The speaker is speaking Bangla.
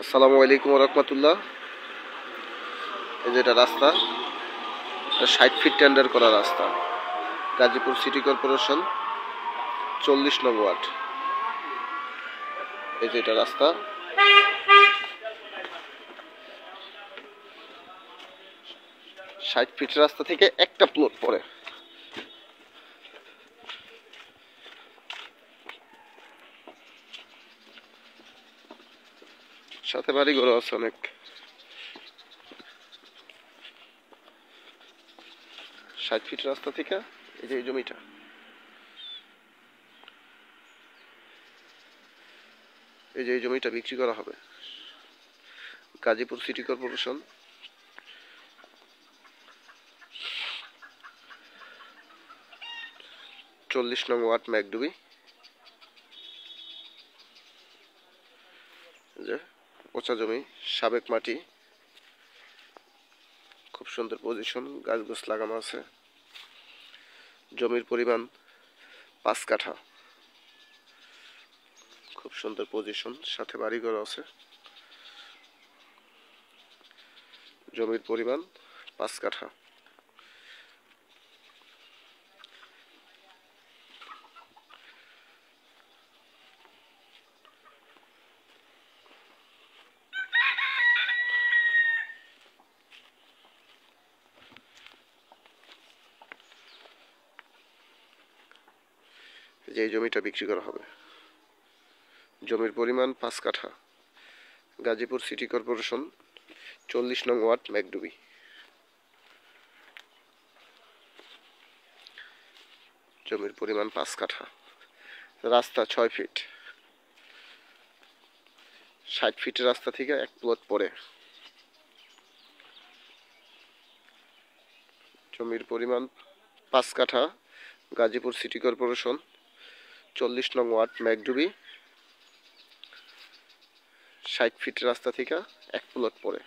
আসসালামু আলাইকুম রহমতুল্লাহ। এই যে এটা রাস্তা, 60 ফিট টেন্ডার করা রাস্তা, গাজীপুর সিটি কর্পোরেশন 40 নং ওয়ার্ড। এই যে এটা রাস্তা, 60 ফিট রাস্তা থেকে একটা প্লট পড়ে। সাথে বাড়ি ঘর আছে অনেক। 60 ফিট রাস্তা থেকে এই যে এই জমিটা, এই যে এই জমিটা বিক্রি করা হবে। গাজীপুর সিটি কর্পোরেশন 40 নং ওয়ার্ড, ম্যাকডুবি। যে পচা জমি, সাবেক মাটি, খুব সুন্দর পজিশন, গাছ গাছ লাগানো আছে। জমির পরিমাণ 5 কাঠা, খুব সুন্দর পজিশন, সাথে বাড়িঘর আছে। জমির পরিমাণ 5 কাঠা। যে এই জমিটা বিক্রি করা হবে। জমির পরিমাণ 5 কাঠা, গাজীপুর সিটি কর্পোরেশন 40 নং ওয়ার্ড, ম্যাকডুবি। জমির পরিমাণ 5 কাঠা, রাস্তা 6 ফিট। 60 ফিট রাস্তা থেকে এক প্লট পড়ে। জমির পরিমাণ 5 কাঠা, গাজীপুর সিটি কর্পোরেশন 40 নং ওয়ার্ড, ম্যাকডুবি। 60 ফিট রাস্তা থেকে এক প্লট পড়ে।